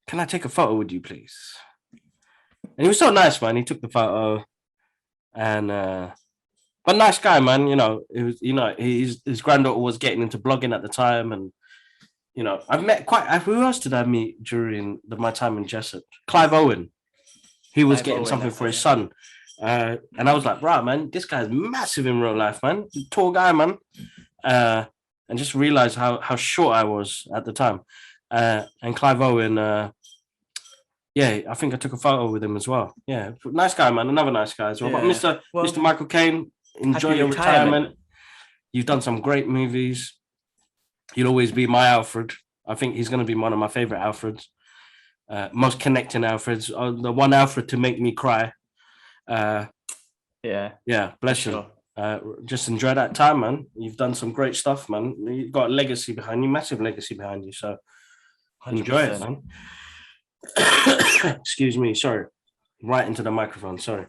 can I take a photo with you, please? And he was so nice, man. He took the photo, and but nice guy, man. You know, it was, you know, his granddaughter was getting into blogging at the time, and you know, I've met quite. Who else did I meet during my time in Jessup? Clive Owen. He was Clive getting Owen, something that's for it, his yeah. son. And I was like, bro, man, this guy's massive in real life, man. Tall guy, man. And just realized how short I was at the time. And Clive Owen, yeah, I think I took a photo with him as well. Yeah, nice guy, man. Another nice guy as well. But Yeah. Well, Mr. Michael Caine, enjoy happy your retirement. retirement. You've done some great movies. You'll always be my Alfred. I think he's going to be one of my favorite Alfreds. Most connecting Alfreds. The one Alfred to make me cry. Yeah, Bless you. sure. Just enjoy that time, man. You've done some great stuff, man. You've got a legacy behind you, massive legacy behind you. So enjoy it, 100%. man. Excuse me, sorry. Right into the microphone, sorry.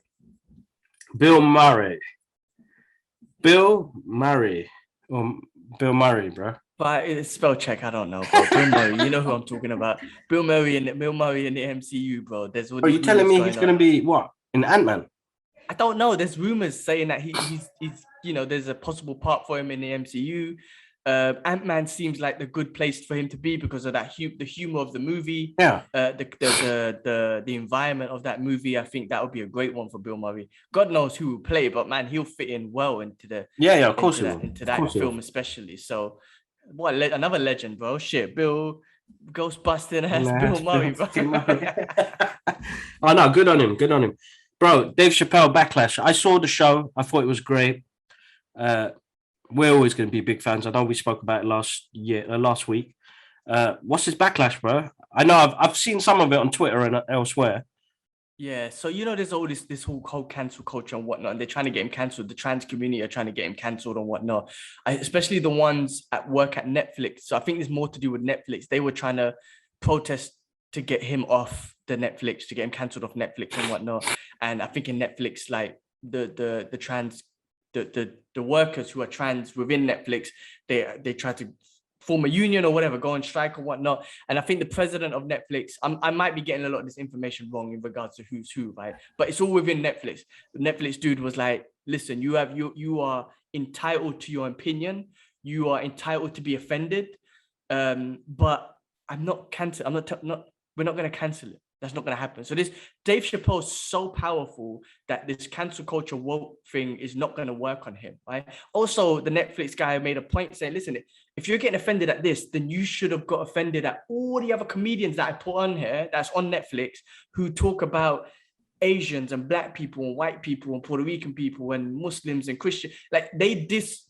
Bill Murray. Bill Murray, bro. But it's spell check. I don't know, bro. Bill Murray, you know who I'm talking about. Bill Murray in the MCU, bro. There's all Are you these telling me rumors he's going to be what in Ant-Man? I don't know. There's rumors saying that he's you know, there's a possible part for him in the MCU. Ant-Man seems like the good place for him to be because of that the humor of the movie. Yeah. The environment of that movie. I think that would be a great one for Bill Murray. God knows who will play, but man, he'll fit in well into the Of course into that film especially. So what another legend, bro. Shit, Bill Ghostbusting ass Bill Murray, bro. Oh no, good on him. Bro, Dave Chappelle Backlash. I saw the show. I thought it was great. We're always going to be big fans. I know we spoke about it last week. What's his backlash, bro? I know I've seen some of it on Twitter and elsewhere. Yeah, so you know, there's all this whole cancel culture and whatnot, and they're trying to get him cancelled. The trans community are trying to get him cancelled and whatnot. Especially the ones at work at Netflix. So I think there's more to do with Netflix. They were trying to protest to get him off the Netflix, to get him cancelled off Netflix and whatnot. And I think in Netflix, like the workers who are trans within Netflix, they try to form a union or whatever, go on strike or whatnot. And I think the president of Netflix, I might be getting a lot of this information wrong in regards to who's who, right? But it's all within Netflix. The Netflix dude was like, listen, you are entitled to your opinion. You are entitled to be offended. But I'm not cancel. We're not going to cancel it. That's not going to happen. So this Dave Chappelle is so powerful that this cancel culture woke thing is not going to work on him, right? Also, the Netflix guy made a point saying, listen, if you're getting offended at this, then you should have got offended at all the other comedians that I put on here, that's on Netflix, who talk about Asians and Black people and white people and Puerto Rican people and Muslims and Christian. Like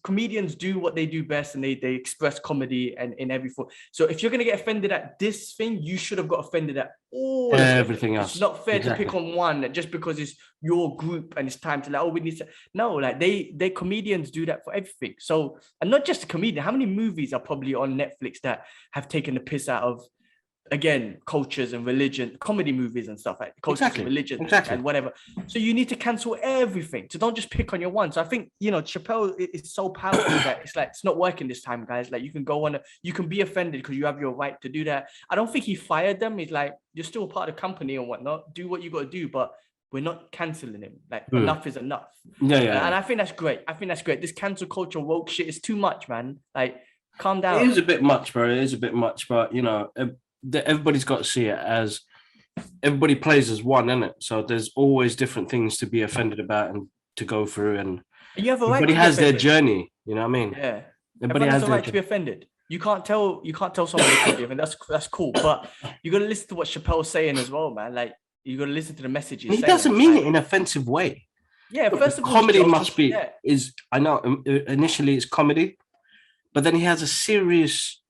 comedians do what they do best, and they express comedy and in every form. So if you're gonna get offended at this thing, you should have got offended at all everything else. It's not fair to pick on one just because it's your group and it's time to like, oh, we need to. No, like they comedians do that for everything. So, and not just a comedian. How many movies are probably on Netflix that have taken the piss out of, again, cultures and religion, comedy movies and stuff, like cultures and religion and whatever. So you need to cancel everything. So don't just pick on your one. So I think, you know, Chappelle is so powerful that it's like, it's not working this time, guys. Like you can go on, you can be offended because you have your right to do that. I don't think he fired them. He's like, you're still part of the company and whatnot. Do what you got to do, but we're not canceling him. Like enough is enough. Yeah. And I think that's great. This cancel culture woke shit is too much, man. Like, calm down. It is a bit much, bro. It is a bit much, but you know, everybody's got to see it as everybody plays as one, innit? So there's always different things to be offended about and to go through, and you have a right. Everybody has their journey. You know what I mean? Yeah. Everybody has the right to be offended. You can't tell someone they can't be offended. That's cool, but you got to listen to what Chappelle's saying as well, man. Like you got to listen to the messages. He doesn't mean it in an offensive way. Yeah. First of all, comedy must be I know initially it's comedy, but then he has a serious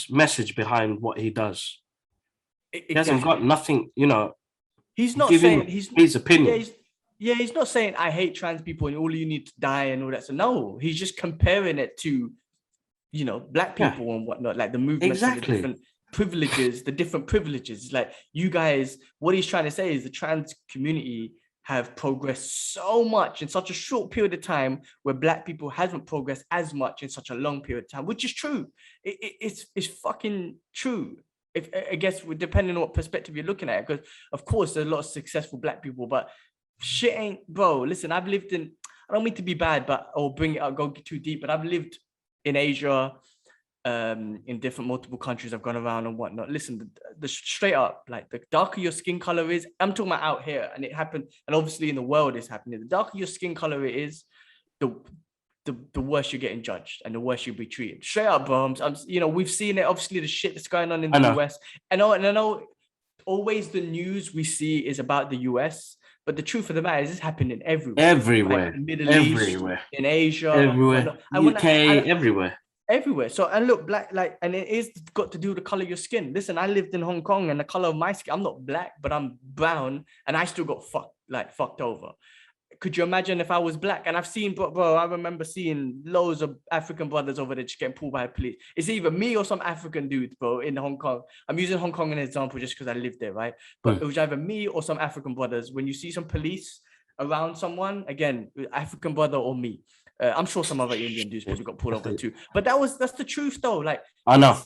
message behind what he does. He hasn't got nothing, you know. He's not saying his opinion. Yeah, he's not saying I hate trans people and all you need to die and all that. So no, he's just comparing it to, black Yeah, people and whatnot, like the movements and the exactly. different privileges. Like you guys, what he's trying to say is the trans community have progressed so much in such a short period of time, where black people haven't progressed as much in such a long period of time, which is true. It's fucking true. If I guess depending on what perspective you're looking at, because of course there's a lot of successful black people, but shit ain't, bro. Listen, I've lived in. I don't mean to be bad, but or bring it up, go too deep. But I've lived in Asia, in different multiple countries. I've gone around and whatnot. Listen, the straight up, like the darker your skin color is, I'm talking about out here, and it happened, and obviously in the world it's happening. The darker your skin color is, the the worse you're getting judged and the worse you'll be treated. Straight up, bro. We've seen it. Obviously, the shit that's going on in I the know. US. I know. Always the news we see is about the US, but the truth of the matter is it's happening everywhere. Right? Everywhere. In the Middle East, Everywhere. in Asia, Everywhere. whatnot. UK, everywhere. Everywhere. So, and look, black, like, and it is got to do with the color of your skin. Listen, I lived in Hong Kong, and the color of my skin, I'm not black, but I'm brown, and I still got fucked over. Could you imagine if I was black? And I've seen, bro, I remember seeing loads of African brothers over there just getting pulled by the police. It's either me or some African dude, bro, in Hong Kong. I'm using Hong Kong as an example just because I lived there, right? But it was either me or some African brothers. When you see some police around someone, again, African brother or me. I'm sure some other Indian dudes probably got pulled over too. But that's the truth, though. Like, I know.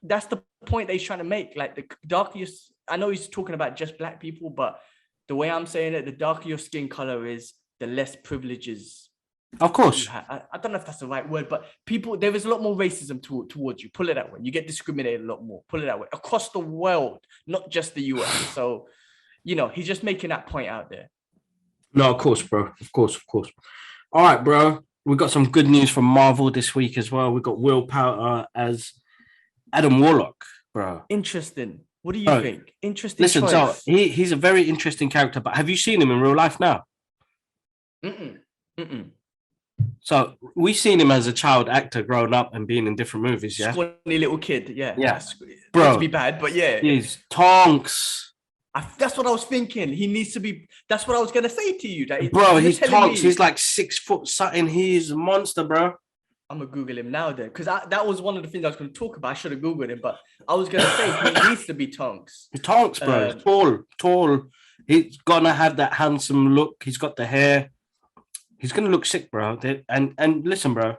That's the point that he's trying to make. Like, the darkest. I know he's talking about just black people, but the way I'm saying it, the darker your skin color is, the less privileges. Of course. I don't know if that's the right word, but there is a lot more racism towards you. Pull it that way. You get discriminated a lot more. Pull it that way. Across the world, not just the US. So, he's just making that point out there. No, of course, bro. Of course. All right, bro. We got some good news from Marvel this week as well. We got Will Poulter as Adam Warlock, bro. Interesting. What do you think? Interesting. Listen, choice. so he's a very interesting character, but have you seen him in real life now? So we've seen him as a child actor growing up and being in different movies, yeah? Scrawny little kid, yeah. Bro. Not to be bad, but yeah. He's Tonks. That's what I was thinking. He needs to be, that's what I was going to say to you. Bro, he's Tonks. He's like 6 foot something. He's a monster, bro. I'm gonna Google him now then, because that was one of the things I was going to talk about. I should have Googled him, but I was going to say he needs to be Tonks. Tonks, bro. He's tall. He's gonna have that handsome look. He's got the hair. He's gonna look sick, bro. And listen, bro.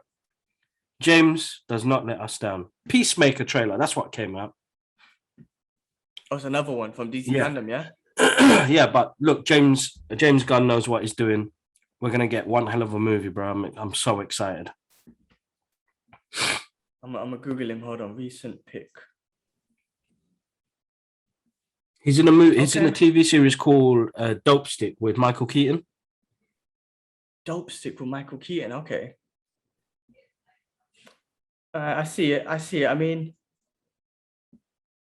James does not let us down. Peacemaker trailer. That's what came out. Oh, it's another one from DC Fandom, yeah. Yeah, but look, James Gunn knows what he's doing. We're gonna get one hell of a movie, bro. I'm so excited. I'm gonna Google him. Hold on, recent pick. He's in a movie. He's in a TV series called Dope Stick with Michael Keaton. Dope Stick with Michael Keaton. Okay. I see it. I mean,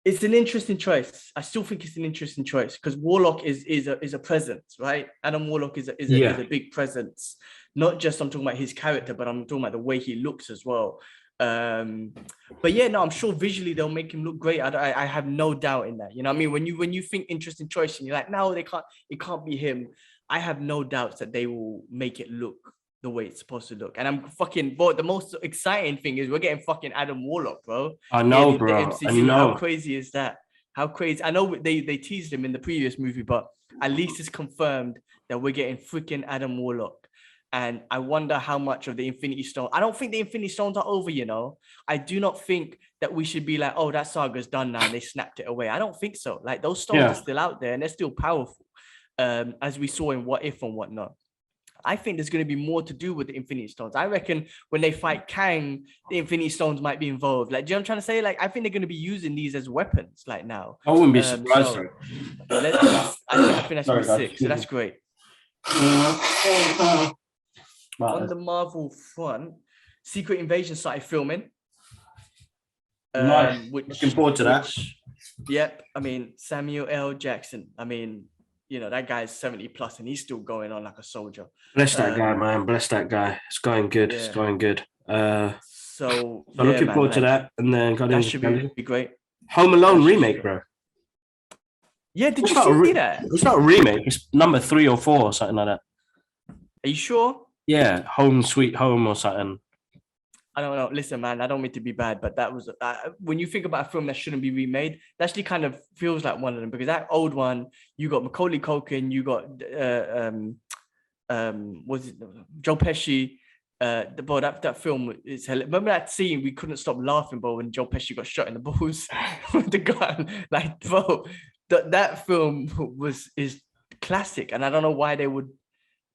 it's an interesting choice. I still think it's an interesting choice because Warlock is a presence, right? Adam Warlock is a big presence. Not just I'm talking about his character, but I'm talking about the way he looks as well. But yeah, no, I'm sure visually they'll make him look great. I have no doubt in that. You know what I mean? When you think interesting choice and you're like, no, it can't be him. I have no doubts that they will make it look the way it's supposed to look. And I'm fucking, but the most exciting thing is we're getting fucking Adam Warlock, bro. I know, bro. I know. How crazy is that? How crazy. I know they teased him in the previous movie, but at least it's confirmed that we're getting freaking Adam Warlock. And I wonder how much of the Infinity Stone. I don't think the Infinity Stones are over, you know. I do not think that we should be like, oh, that saga's done now and they snapped it away. I don't think so. Like those stones are still out there and they're still powerful, as we saw in What If and whatnot. I think there's going to be more to do with the Infinity Stones. I reckon when they fight Kang, the Infinity Stones might be involved. Like, do you know what I'm trying to say? Like, I think they're going to be using these as weapons, like now. I wouldn't be surprised. I think that's going to be sick. So that's great. On the Marvel front, Secret Invasion started filming. Nice. Looking forward to that. Yep. I mean, Samuel L. Jackson. I mean, you know, that guy's 70 plus and he's still going on like a soldier. Bless that guy, man. Bless that guy. It's going good. Yeah. It's going good. So looking forward to that. And then that should be great. Home Alone remake, bro. Yeah, did It's you not a see that? it's not a remake. It's number 3 or 4 or something like that. Are you sure? Yeah, Home Sweet Home or something. I don't know. Listen, man, I don't mean to be bad, but that was when you think about a film that shouldn't be remade, that actually kind of feels like one of them because that old one, you got Macaulay Culkin, you got was it Joe Pesci? Bro, that film is remember that scene we couldn't stop laughing, bro, when Joe Pesci got shot in the balls with the gun. Like, bro, that film is classic, and I don't know why they would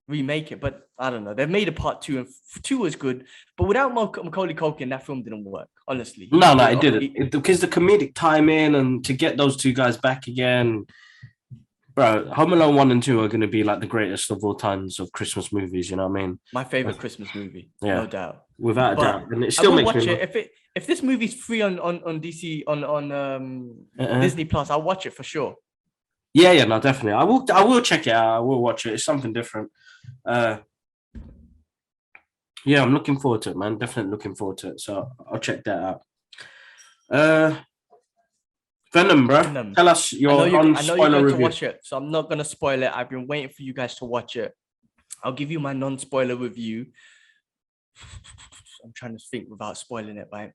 remake it, but I don't know. They've made a part two, and two was good, but without Macaulay Culkin, that film didn't work. Honestly, No, it didn't. Because the comedic timing and to get those two guys back again, bro. Home Alone 1 and 2 are going to be like the greatest of all times of Christmas movies. You know what I mean? My favorite Christmas movie, no doubt, without a but doubt. And it I still will makes watch me. it if this movie's free on DC on Disney Plus. I'll watch it for sure. Yeah, no, definitely. I will check it out. I will watch it. It's something different. Yeah, I'm looking forward to it, man. Definitely looking forward to it. So I'll check that out. Venom, bro. Venom. Tell us your I know you're going review. to watch it, so I'm not gonna spoil it. I've been waiting for you guys to watch it. I'll give you my non-spoiler review. I'm trying to think without spoiling it, right?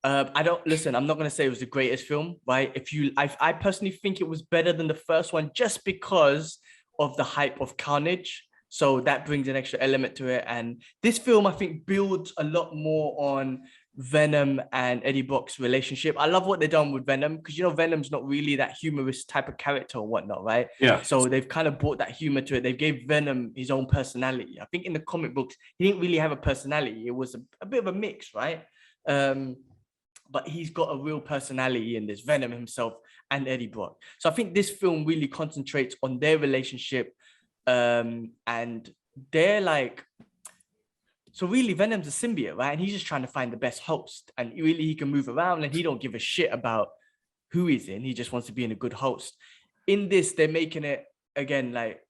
I don't listen. I'm not gonna say it was the greatest film, right? I personally think it was better than the first one just because of the hype of Carnage. So that brings an extra element to it. And this film, I think, builds a lot more on Venom and Eddie Brock's relationship. I love what they've done with Venom because Venom's not really that humorous type of character or whatnot, right? Yeah. So they've kind of brought that humor to it. They gave Venom his own personality. I think in the comic books, he didn't really have a personality. It was a bit of a mix, right? But he's got a real personality in this, Venom himself and Eddie Brock. So I think this film really concentrates on their relationship, and they're like, so really Venom's a symbiote, right? And he's just trying to find the best host, and really he can move around and he don't give a shit about who he's in. He just wants to be in a good host. In this, they're making it, again, like,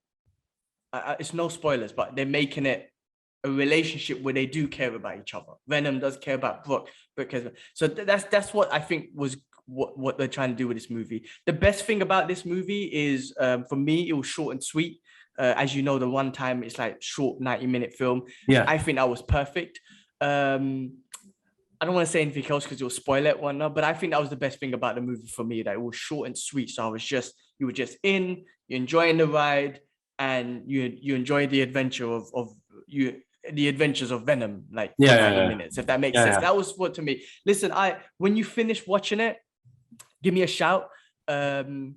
it's no spoilers, but they're making it a relationship where they do care about each other. Venom does care about Brock because that's what I think was what they're trying to do with this movie. The best thing about this movie is, for me, it was short and sweet. As you know, the one time it's like short 90-minute film. Yeah, I think that was perfect. I don't want to say anything else because you'll spoil it one, but I think that was the best thing about the movie for me, that it was short and sweet. So you were just in, you're enjoying the ride, and you enjoy the adventure of the adventures of Venom, like 90 minutes, if that makes sense. That was what to me. Listen, when you finish watching it, give me a shout. Just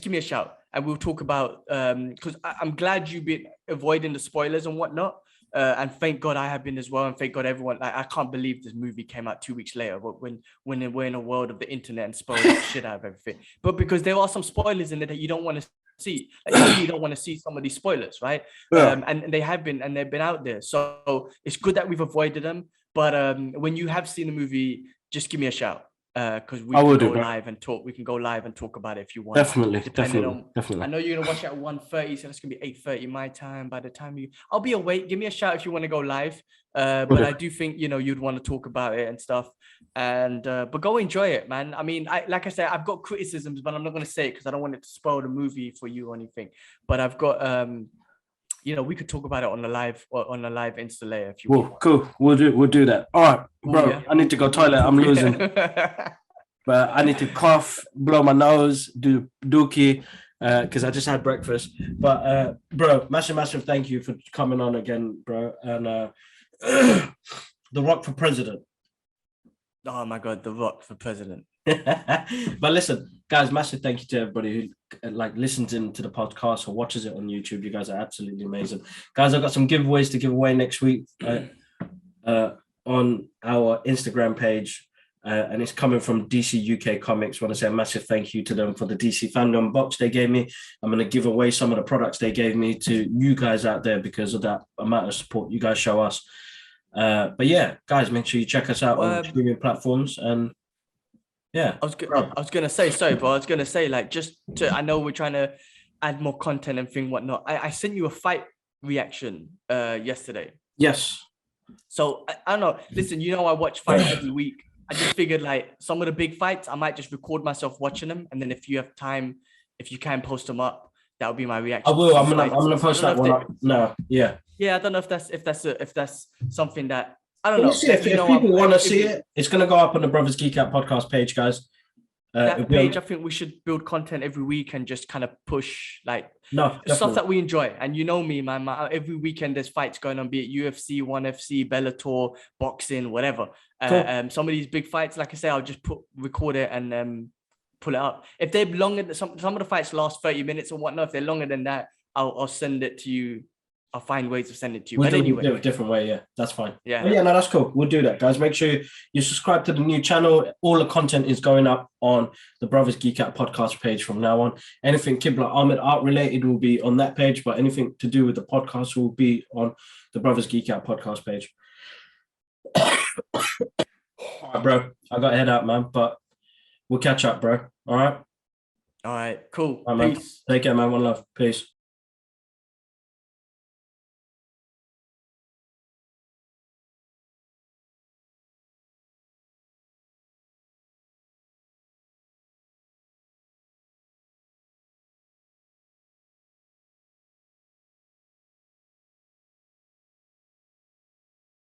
give me a shout, and we'll talk about, because I'm glad you've been avoiding the spoilers and whatnot. And thank God I have been as well, and thank God everyone. Like, I can't believe this movie came out 2 weeks later. But when we're in a world of the internet and spoiling the shit out of everything, but because there are some spoilers in it that you don't want to see, like, you don't want to see some of these spoilers, right? Yeah. And they have been, and they've been out there. So it's good that we've avoided them. But when you have seen the movie, just give me a shout. Because we can go live and talk. We can go live and talk about it if you want. Definitely. I know you're gonna watch it at 1:30, so that's gonna be 8:30 my time. By the time I'll be awake. Give me a shout if you want to go live. But I do think you'd want to talk about it and stuff. And but go enjoy it, man. I mean, like I said, I've got criticisms, but I'm not gonna say it because I don't want it to spoil the movie for you or anything. But I've got we could talk about it on the live Insta later if you want. Cool. We'll do that. All right, bro. Yeah. I need to go toilet. I'm losing. But I need to cough, blow my nose, do dookie, because I just had breakfast. But bro, massive thank you for coming on again, bro. And The Rock for president. Oh my God, The Rock for president. But listen, guys, massive thank you to everybody who listens into the podcast or watches it on YouTube. You guys are absolutely amazing. Guys, I've got some giveaways to give away next week on our Instagram page. And it's coming from DC UK Comics. I want to say a massive thank you to them for the DC Fandom box they gave me. I'm going to give away some of the products they gave me to you guys out there because of that amount of support you guys show us. But yeah, guys, make sure you check us out on streaming platforms. And yeah, I was gonna say, sorry, bro. I was gonna say, I know we're trying to add more content and whatnot. I sent you a fight reaction yesterday. Yes. So I don't know. Listen, I watch fights every week. I just figured like some of the big fights, I might just record myself watching them, and then if you have time, if you can post them up, that would be my reaction. I will. to I'm the gonna fights. post I that don't know one if up. No, yeah. Yeah, I don't know if that's something that I don't We'll know. see if You know, people want to if see it. It's gonna go up on the Brothers Geek Out podcast page, guys. that It'll be on- page, I think we should build content every week and just kind of push like no, stuff definitely. that we enjoy. And you know me, man. Every weekend there's fights going on, be it UFC, ONE FC, Bellator, boxing, whatever. Cool. Some of these big fights, like I say, I'll just record it and pull it up. If they're longer, some of the fights last 30 minutes or whatnot. If they're longer than that, I'll send it to you. I'll find ways of sending it to you. We'll But anyway, do it a different way. Yeah, that's fine. Yeah. But yeah, no, that's cool. We'll do that, guys. Make sure you subscribe to the new channel. All the content is going up on the Brothers Geek Out podcast page from now on. Anything Qibla Ahmed art related will be on that page, but anything to do with the podcast will be on the Brothers Geek Out podcast page. All right, bro. I got to head out, man. But we'll catch up, bro. All right. All right, cool. All right, man. Peace. Take care, man. One love. Peace.